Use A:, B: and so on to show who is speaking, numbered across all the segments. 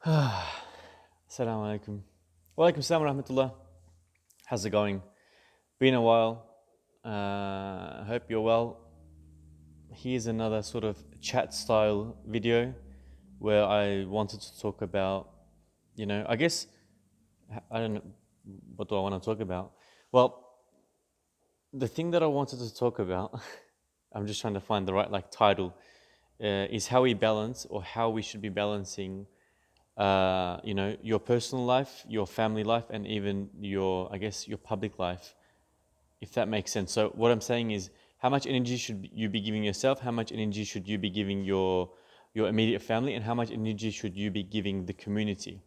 A: Assalamu alaikum. Wa alaikum salam wa rahmatullah. How's it going? Been a while. Hope you're well. Here's another sort of chat style video where I wanted to talk about, I guess, I don't know, what do I want to talk about? Well, the thing that I wanted to talk about, I'm just trying to find the right title, is how we balance or how we should be balancing your personal life, your family life, and even your public life, if that makes sense. So what I'm saying is, how much energy should you be giving yourself? How much energy should you be giving your immediate family? And how much energy should you be giving the community?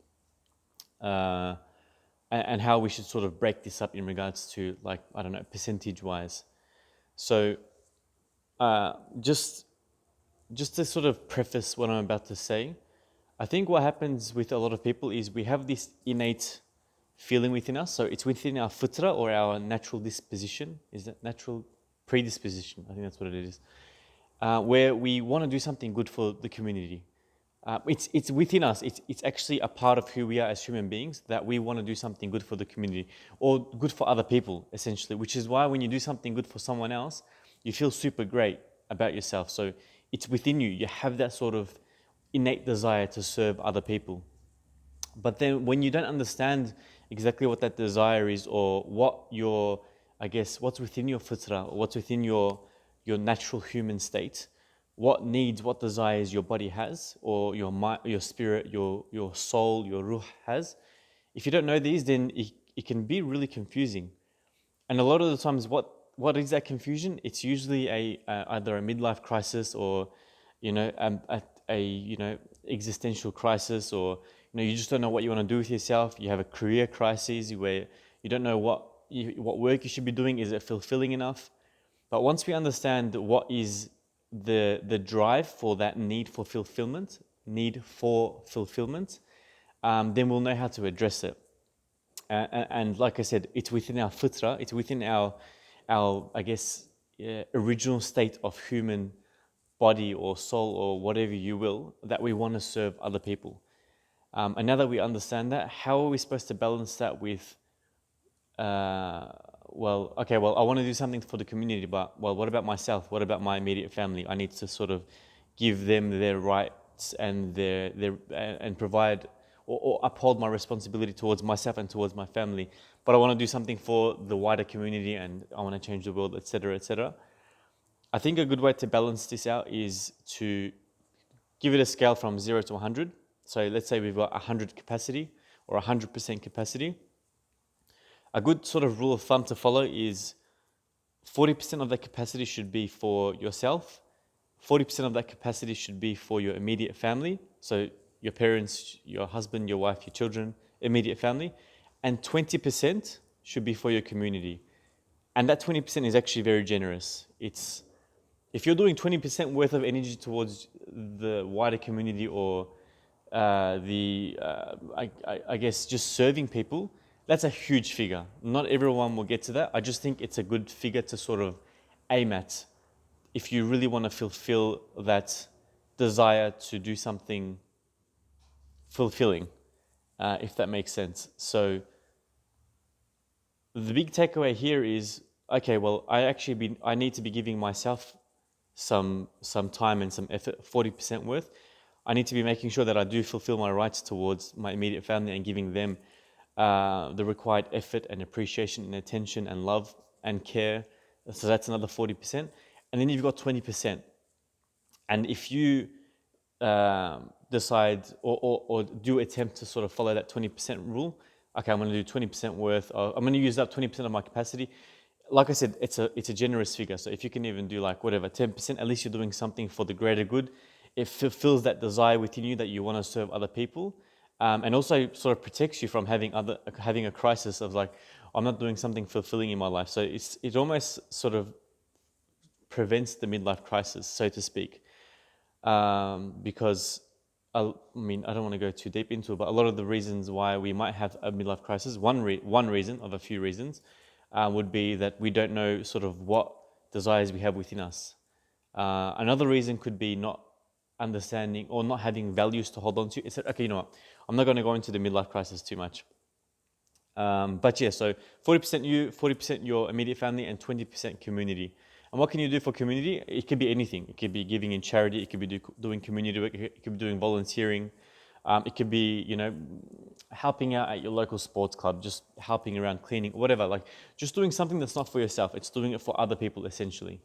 A: Uh, and how we should sort of break this up in regards to, I don't know, percentage wise. So uh, just just to sort of preface what I'm about to say, I think what happens with a lot of people is we have this innate feeling within us. So it's within our fitra, or our natural disposition. Is that natural predisposition? I think that's what it is. Where we want to do something good for the community. It's within us. It's actually a part of who we are as human beings, that we want to do something good for the community or good for other people, essentially. Which is why when you do something good for someone else, you feel super great about yourself. So it's within you. You have that sort of innate desire to serve other people. But then when you don't understand exactly what that desire is, or what's within your fitra, or what's within your natural human state, what needs, what desires your body has, or your mind, your spirit, your soul, your ruh has. If you don't know these, then it can be really confusing. And a lot of the times, what is that confusion? It's usually either a midlife crisis, or a existential crisis, or you just don't know what you want to do with yourself. You have a career crisis where you don't know what work you should be doing. Is it fulfilling enough? But once we understand what is the drive for that need for fulfillment, then we'll know how to address it. And like I said, it's within our fitra, it's within our original state of human body or soul, or whatever you will, that we want to serve other people. And now that we understand that, how are we supposed to balance that with, I want to do something for the community, but, what about myself? What about my immediate family? I need to sort of give them their rights and and provide or uphold my responsibility towards myself and towards my family. But I want to do something for the wider community, and I want to change the world, etc., etc. I think a good way to balance this out is to give it a scale from 0 to 100. So let's say we've got 100 capacity or 100% capacity. A good sort of rule of thumb to follow is 40% of that capacity should be for yourself, 40% of that capacity should be for your immediate family, so your parents, your husband, your wife, your children, immediate family, and 20% should be for your community. And that 20% is actually very generous. If you're doing 20% worth of energy towards the wider community, or just serving people, that's a huge figure. Not everyone will get to that. I just think it's a good figure to sort of aim at if you really want to fulfill that desire to do something fulfilling, if that makes sense. So the big takeaway here is, okay, well, I need to be giving myself some time and some effort, 40% worth. I need to be making sure that I do fulfill my rights towards my immediate family and giving them the required effort and appreciation and attention and love and care. So that's another 40%. And then you've got 20%. And if you decide or do attempt to sort of follow that 20% rule, okay, I'm going to do 20% worth, I'm going to use up 20% of my capacity. Like I said, it's a generous figure. So if you can even do 10%, at least you're doing something for the greater good. It fulfills that desire within you that you want to serve other people, and also sort of protects you from having a crisis of I'm not doing something fulfilling in my life. So it almost sort of prevents the midlife crisis, so to speak, because I don't want to go too deep into it, but a lot of the reasons why we might have a midlife crisis, one reason of a few reasons, would be that we don't know sort of what desires we have within us. Another reason could be not understanding or not having values to hold on to. It's like, okay, you know what? I'm not going to go into the midlife crisis too much. But yeah, so 40% you, 40% your immediate family, and 20% community. And what can you do for community? It could be anything. It could be giving in charity. It could be doing community work. It could be doing volunteering. It could be, helping out at your local sports club, just helping around cleaning, whatever. Like, just doing something that's not for yourself. It's doing it for other people, essentially.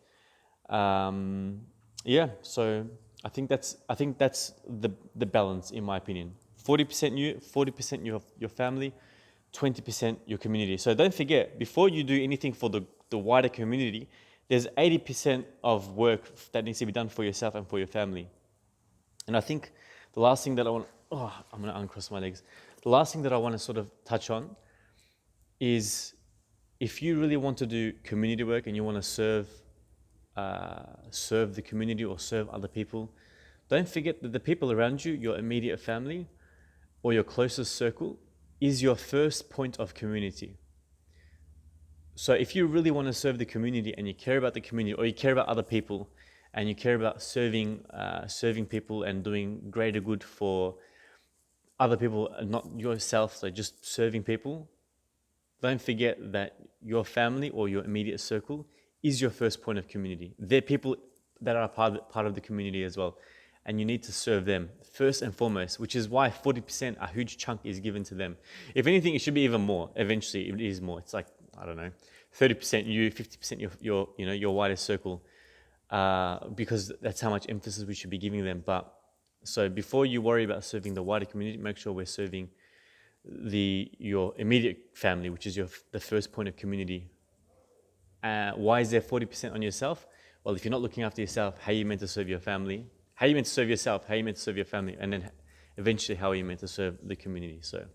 A: Yeah. So I think that's the balance, in my opinion. 40% you, 40% your family, 20% your community. So don't forget, before you do anything for the wider community, there's 80% of work that needs to be done for yourself and for your family. And I think the last thing that I'm going to uncross my legs. The last thing that I want to sort of touch on is, if you really want to do community work and you want to serve the community or serve other people, don't forget that the people around you, your immediate family or your closest circle, is your first point of community. So if you really want to serve the community and you care about the community, or you care about other people and you care about serving people and doing greater good for other people, not yourself, so just serving people, don't forget that your family or your immediate circle is your first point of community. They're people that are part of the community as well. And you need to serve them first and foremost, which is why 40%, a huge chunk, is given to them. If anything, it should be even more. Eventually, it is more. It's like, I don't know, 30% you, 50% your wider circle, because that's how much emphasis we should be giving them. But so before you worry about serving the wider community, make sure we're serving your immediate family, which is the first point of community. Why is there 40% on yourself? Well, if you're not looking after yourself, how are you meant to serve your family? How are you meant to serve yourself? How are you meant to serve your family? And then eventually, how are you meant to serve the community? So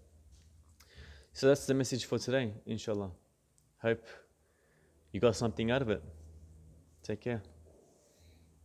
A: that's the message for today, inshallah. Hope you got something out of it. Take care.